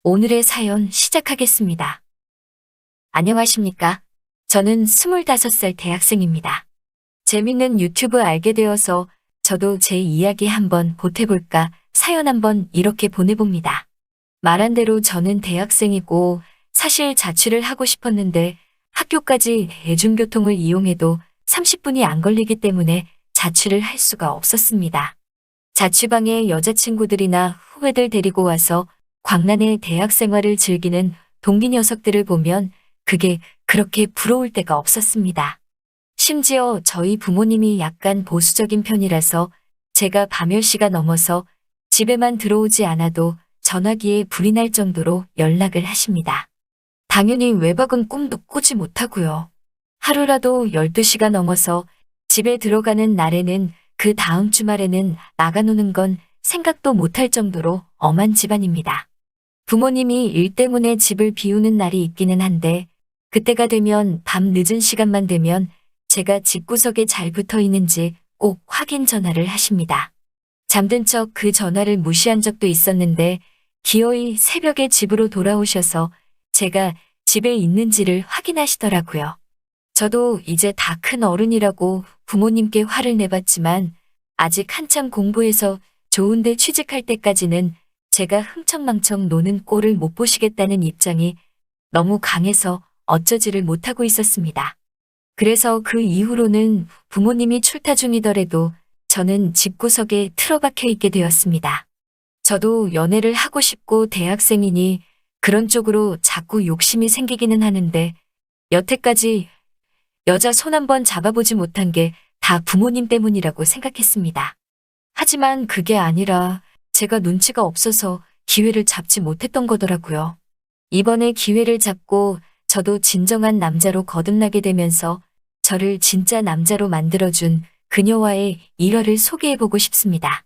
오늘의 사연 시작하겠습니다. 안녕하십니까? 저는 25살 대학생입니다. 재밌는 유튜브 알게 되어서 저도 제 이야기 한번 보태볼까 사연 한번 이렇게 보내봅니다. 말한 대로 저는 대학생이고 사실 자취를 하고 싶었는데 학교까지 대중교통을 이용해도 30분이 안 걸리기 때문에 자취를 할 수가 없었습니다. 자취방에 여자친구들이나 후배들 데리고 와서 광란의 대학 생활을 즐기는 동기 녀석들을 보면 그게 그렇게 부러울 때가 없었습니다. 심지어 저희 부모님이 약간 보수적인 편이라서 제가 밤 10시가 넘어서 집에만 들어오지 않아도 전화기에 불이 날 정도로 연락을 하십니다. 당연히 외박은 꿈도 꾸지 못하고요. 하루라도 12시가 넘어서 집에 들어가는 날에는 그 다음 주말에는 나가노는 건 생각도 못할 정도로 엄한 집안입니다. 부모님이 일 때문에 집을 비우는 날이 있기는 한데 그때가 되면 밤 늦은 시간만 되면 제가 집구석에 잘 붙어 있는지 꼭 확인 전화를 하십니다. 잠든 척 그 전화를 무시한 적도 있었는데 기어이 새벽에 집으로 돌아오셔서 제가 집에 있는지를 확인하시더라고요. 저도 이제 다 큰 어른이라고 부모님께 화를 내봤지만 아직 한참 공부해서 좋은데 취직할 때까지는 제가 흥청망청 노는 꼴을 못 보시겠다는 입장이 너무 강해서 어쩌지를 못하고 있었습니다. 그래서 그 이후로는 부모님이 출타 중이더라도 저는 집구석에 틀어박혀 있게 되었습니다. 저도 연애를 하고 싶고 대학생이니 그런 쪽으로 자꾸 욕심이 생기기는 하는데 여태까지 여자 손 한번 잡아보지 못한 게 다 부모님 때문이라고 생각했습니다. 하지만 그게 아니라 제가 눈치가 없어서 기회를 잡지 못했던 거더라고요. 이번에 기회를 잡고 저도 진정한 남자로 거듭나게 되면서 저를 진짜 남자로 만들어준 그녀와의 일화를 소개해보고 싶습니다.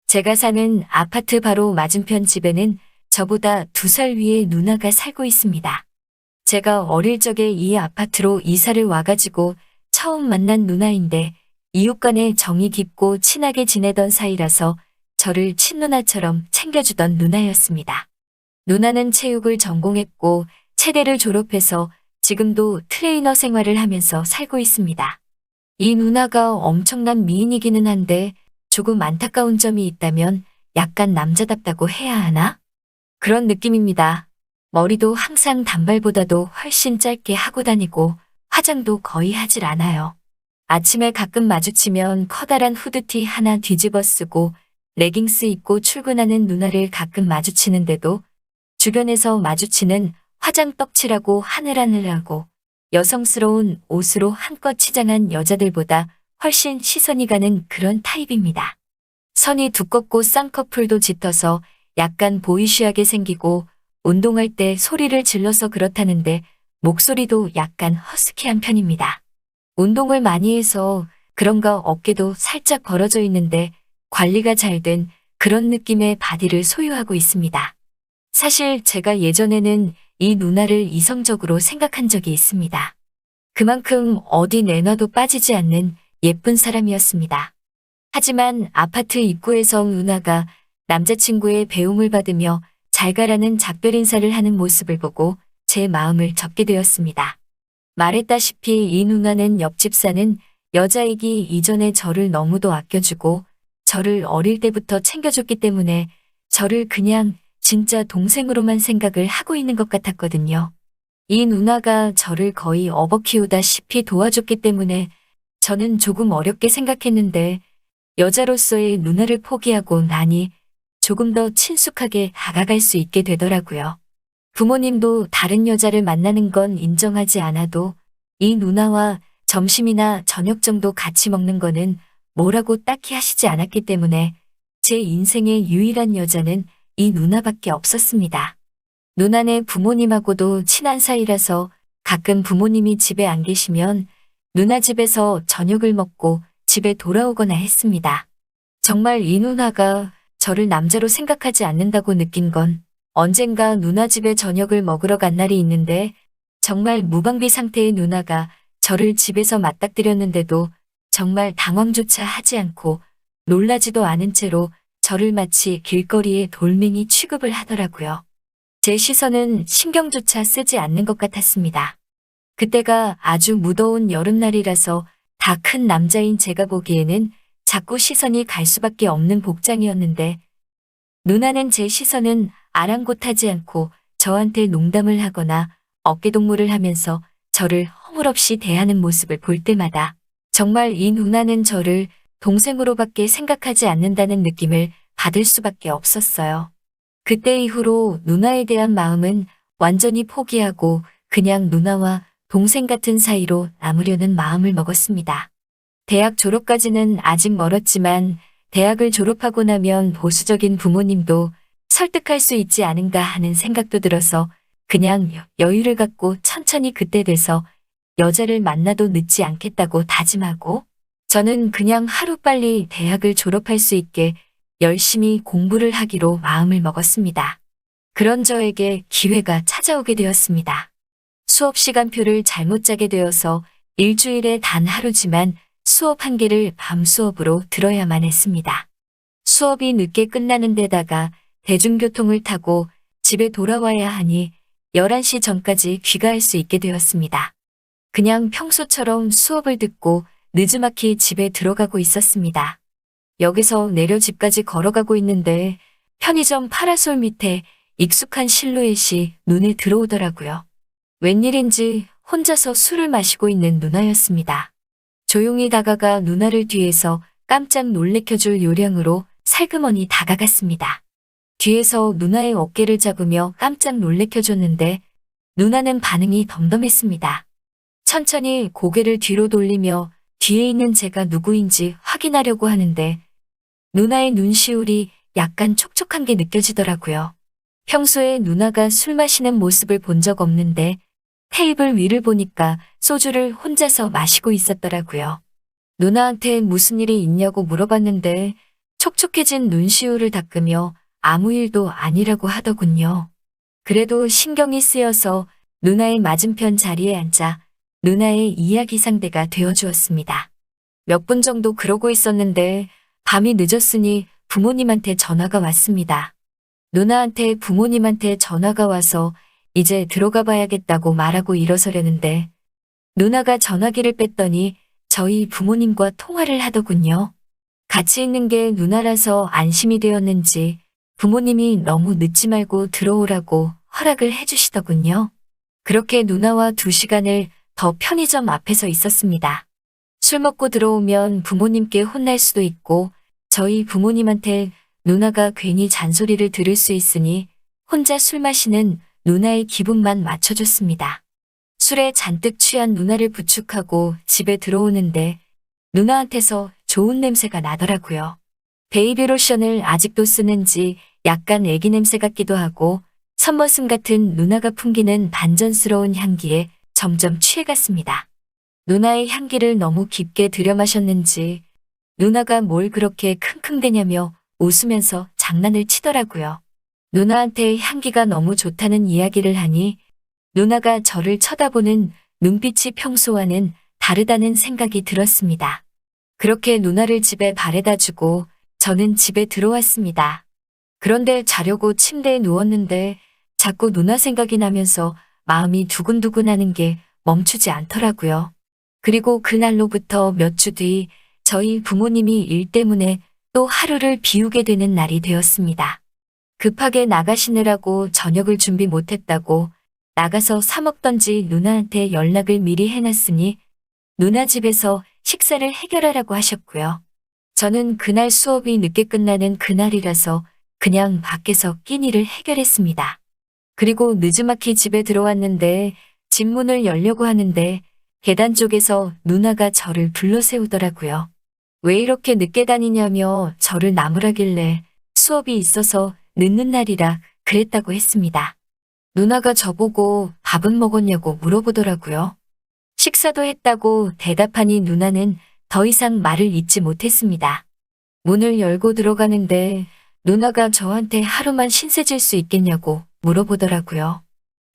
제가 사는 아파트 바로 맞은편 집에는 저보다 2살 위의 누나가 살고 있습니다. 제가 어릴 적에 이 아파트로 이사를 와가지고 처음 만난 누나인데 이웃 간에 정이 깊고 친하게 지내던 사이라서 저를 친누나처럼 챙겨주던 누나였습니다. 누나는 체육을 전공했고 체대를 졸업해서 지금도 트레이너 생활을 하면서 살고 있습니다. 이 누나가 엄청난 미인이기는 한데 조금 안타까운 점이 있다면 약간 남자답다고 해야 하나? 그런 느낌입니다. 머리도 항상 단발보다도 훨씬 짧게 하고 다니고 화장도 거의 하질 않아요. 아침에 가끔 마주치면 커다란 후드티 하나 뒤집어 쓰고 레깅스 입고 출근하는 누나를 가끔 마주치는데도 주변에서 마주치는 화장 떡칠하고 하늘하늘하고 여성스러운 옷으로 한껏 치장한 여자들보다 훨씬 시선이 가는 그런 타입입니다. 선이 두껍고 쌍꺼풀도 짙어서 약간 보이쉬하게 생기고 운동할 때 소리를 질러서 그렇다는데 목소리도 약간 허스키한 편입니다. 운동을 많이 해서 그런가 어깨도 살짝 벌어져 있는데 관리가 잘 된 그런 느낌의 바디를 소유하고 있습니다. 사실 제가 예전에는 이 누나를 이성적으로 생각한 적이 있습니다. 그만큼 어디 내놔도 빠지지 않는 예쁜 사람이었습니다. 하지만 아파트 입구에서 누나가 남자친구의 배움을 받으며 잘 가라는 작별 인사를 하는 모습을 보고 제 마음을 접게 되었습니다. 말했다시피 이 누나는 옆집 사는 여자이기 이전에 저를 너무도 아껴주고 저를 어릴 때부터 챙겨줬기 때문에 저를 그냥 진짜 동생으로만 생각을 하고 있는 것 같았거든요. 이 누나가 저를 거의 업어 키우다시피 도와줬기 때문에 저는 조금 어렵게 생각했는데 여자로서의 누나를 포기하고 나니 조금 더 친숙하게 다가갈 수 있게 되더라고요. 부모님도 다른 여자를 만나는 건 인정하지 않아도 이 누나와 점심이나 저녁 정도 같이 먹는 거는 뭐라고 딱히 하시지 않았기 때문에 제 인생의 유일한 여자는 이 누나밖에 없었습니다. 누나네 부모님하고도 친한 사이라서 가끔 부모님이 집에 안 계시면 누나 집에서 저녁을 먹고 집에 돌아오거나 했습니다. 정말 이 누나가 저를 남자로 생각하지 않는다고 느낀 건 언젠가 누나 집에 저녁을 먹으러 간 날이 있는데 정말 무방비 상태의 누나가 저를 집에서 맞닥뜨렸는데도 정말 당황조차 하지 않고 놀라지도 않은 채로 저를 마치 길거리의 돌멩이 취급을 하더라고요. 제 시선은 신경조차 쓰지 않는 것 같았습니다. 그때가 아주 무더운 여름날이라서 다 큰 남자인 제가 보기에는 자꾸 시선이 갈 수밖에 없는 복장이었는데 누나는 제 시선은 아랑곳하지 않고 저한테 농담을 하거나 어깨동무를 하면서 저를 허물없이 대하는 모습을 볼 때마다 정말 이 누나는 저를 동생으로밖에 생각하지 않는다는 느낌을 받을 수밖에 없었어요. 그때 이후로 누나에 대한 마음은 완전히 포기하고 그냥 누나와 동생 같은 사이로 남으려는 마음을 먹었습니다. 대학 졸업까지는 아직 멀었지만 대학을 졸업하고 나면 보수적인 부모님도 설득할 수 있지 않은가 하는 생각도 들어서 그냥 여유를 갖고 천천히 그때 돼서 여자를 만나도 늦지 않겠다고 다짐하고 저는 그냥 하루빨리 대학을 졸업할 수 있게 열심히 공부를 하기로 마음을 먹었습니다. 그런 저에게 기회가 찾아오게 되었습니다. 수업 시간표를 잘못 짜게 되어서 일주일에 단 하루지만 수업 한 개를 밤 수업으로 들어야만 했습니다. 수업이 늦게 끝나는 데다가 대중교통을 타고 집에 돌아와야 하니 11시 전까지 귀가할 수 있게 되었습니다. 그냥 평소처럼 수업을 듣고 느지막이 집에 들어가고 있었습니다. 역에서 내려 집까지 걸어가고 있는데 편의점 파라솔 밑에 익숙한 실루엣이 눈에 들어오더라고요. 웬일인지 혼자서 술을 마시고 있는 누나였습니다. 조용히 다가가 누나를 뒤에서 깜짝 놀래켜줄 요량으로 살그머니 다가갔습니다. 뒤에서 누나의 어깨를 잡으며 깜짝 놀래켜줬는데 누나는 반응이 덤덤했습니다. 천천히 고개를 뒤로 돌리며 뒤에 있는 제가 누구인지 확인하려고 하는데 누나의 눈시울이 약간 촉촉한 게 느껴지더라고요. 평소에 누나가 술 마시는 모습을 본 적 없는데 테이블 위를 보니까 소주를 혼자서 마시고 있었더라고요. 누나한테 무슨 일이 있냐고 물어봤는데 촉촉해진 눈시울을 닦으며 아무 일도 아니라고 하더군요. 그래도 신경이 쓰여서 누나의 맞은편 자리에 앉아 누나의 이야기 상대가 되어주었습니다. 몇 분 정도 그러고 있었는데 밤이 늦었으니 부모님한테 전화가 왔습니다. 누나한테 부모님한테 전화가 와서 이제 들어가 봐야겠다고 말하고 일어서려는데 누나가 전화기를 뺐더니 저희 부모님과 통화를 하더군요. 같이 있는 게 누나라서 안심이 되었는지 부모님이 너무 늦지 말고 들어오라고 허락을 해주시더군요. 그렇게 누나와 2시간을 더 편의점 앞에서 있었습니다. 술 먹고 들어오면 부모님께 혼날 수도 있고 저희 부모님한테 누나가 괜히 잔소리를 들을 수 있으니 혼자 술 마시는 누나의 기분만 맞춰줬습니다. 술에 잔뜩 취한 누나를 부축하고 집에 들어오는데 누나한테서 좋은 냄새가 나더라고요. 베이비 로션을 아직도 쓰는지 약간 애기 냄새 같기도 하고 선머슴 같은 누나가 풍기는 반전스러운 향기에 점점 취해갔습니다. 누나의 향기를 너무 깊게 들여마셨는지 누나가 뭘 그렇게 킁킁대냐며 웃으면서 장난을 치더라고요. 누나한테 향기가 너무 좋다는 이야기를 하니 누나가 저를 쳐다보는 눈빛이 평소와는 다르다는 생각이 들었습니다. 그렇게 누나를 집에 바래다 주고 저는 집에 들어왔습니다. 그런데 자려고 침대에 누웠는데 자꾸 누나 생각이 나면서 마음이 두근두근하는 게 멈추지 않더라고요. 그리고 그날로부터 몇 주 뒤 저희 부모님이 일 때문에 또 하루를 비우게 되는 날이 되었습니다. 급하게 나가시느라고 저녁을 준비 못했다고 나가서 사 먹던지 누나한테 연락을 미리 해놨으니 누나 집에서 식사를 해결하라고 하셨고요. 저는 그날 수업이 늦게 끝나는 그날이라서 그냥 밖에서 끼니를 해결했습니다. 그리고 느지막이 집에 들어왔는데 집 문을 열려고 하는데 계단 쪽에서 누나가 저를 불러 세우더라고요. 왜 이렇게 늦게 다니냐며 저를 나무라길래 수업이 있어서 늦는 날이라 그랬다고 했습니다. 누나가 저보고 밥은 먹었냐고 물어보더라고요. 식사도 했다고 대답하니 누나는 더 이상 말을 잇지 못했습니다. 문을 열고 들어가는데 누나가 저한테 하루만 신세 질 수 있겠냐고 물어보더라고요.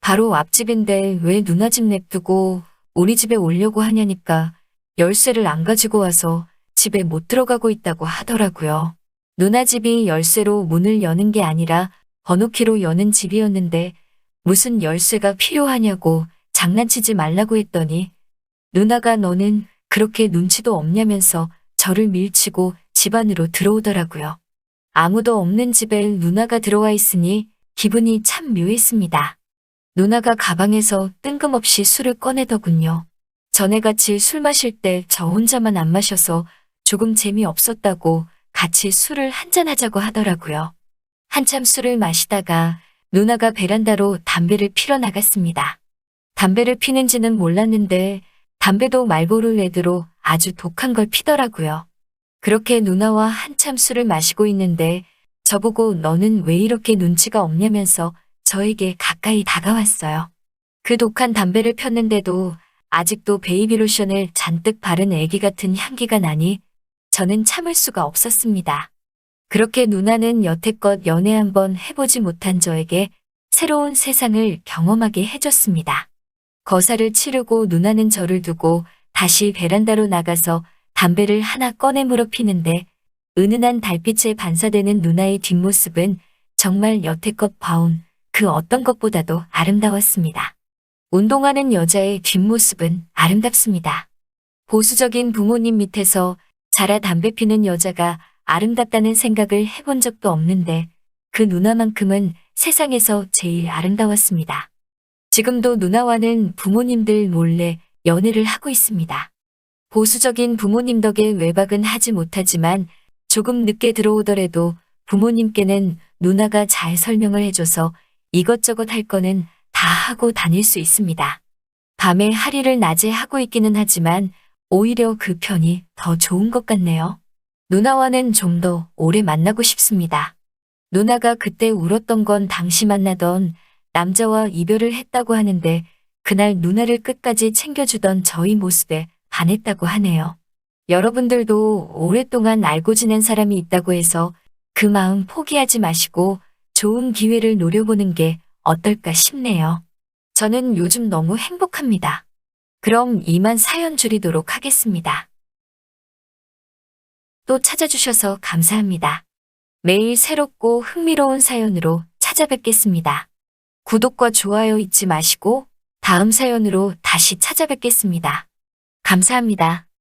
바로 앞집인데 왜 누나 집 냅두고 우리 집에 오려고 하냐니까 열쇠를 안 가지고 와서 집에 못 들어가고 있다고 하더라고요. 누나 집이 열쇠로 문을 여는 게 아니라 번호키로 여는 집이었는데 무슨 열쇠가 필요하냐고 장난치지 말라고 했더니 누나가 너는 그렇게 눈치도 없냐면서 저를 밀치고 집 안으로 들어오더라고요. 아무도 없는 집에 누나가 들어와 있으니 기분이 참 묘했습니다. 누나가 가방에서 뜬금없이 술을 꺼내더군요. 전에 같이 술 마실 때 저 혼자만 안 마셔서 조금 재미없었다고 같이 술을 한잔하자고 하더라고요. 한참 술을 마시다가 누나가 베란다로 담배를 피러 나갔습니다. 담배를 피는지는 몰랐는데 담배도 말보로 레드로 아주 독한 걸 피더라고요. 그렇게 누나와 한참 술을 마시고 있는데 저보고 너는 왜 이렇게 눈치가 없냐면서 저에게 가까이 다가왔어요. 그 독한 담배를 폈는데도 아직도 베이비 로션을 잔뜩 바른 애기 같은 향기가 나니 저는 참을 수가 없었습니다. 그렇게 누나는 여태껏 연애 한번 해보지 못한 저에게 새로운 세상을 경험하게 해줬습니다. 거사를 치르고 누나는 저를 두고 다시 베란다로 나가서 담배를 하나 꺼내 물어 피는데 은은한 달빛에 반사되는 누나의 뒷모습은 정말 여태껏 봐온 그 어떤 것보다도 아름다웠습니다. 운동하는 여자의 뒷모습은 아름답습니다. 보수적인 부모님 밑에서 자라 담배 피는 여자가 아름답다는 생각을 해본 적도 없는데 그 누나만큼은 세상에서 제일 아름다웠습니다. 지금도 누나와는 부모님들 몰래 연애를 하고 있습니다. 보수적인 부모님 덕에 외박은 하지 못하지만 조금 늦게 들어오더라도 부모님께는 누나가 잘 설명을 해줘서 이것저것 할 거는 다 하고 다닐 수 있습니다. 밤에 할일을 낮에 하고 있기는 하지만 오히려 그 편이 더 좋은 것 같네요. 누나와는 좀 더 오래 만나고 싶습니다. 누나가 그때 울었던 건 당시 만나던 남자와 이별을 했다고 하는데 그날 누나를 끝까지 챙겨주던 저희 모습에 반했다고 하네요. 여러분들도 오랫동안 알고 지낸 사람이 있다고 해서 그 마음 포기하지 마시고 좋은 기회를 노려보는 게 어떨까 싶네요. 저는 요즘 너무 행복합니다. 그럼 이만 사연 줄이도록 하겠습니다. 또 찾아주셔서 감사합니다. 매일 새롭고 흥미로운 사연으로 찾아뵙겠습니다. 구독과 좋아요 잊지 마시고 다음 사연으로 다시 찾아뵙겠습니다. 감사합니다.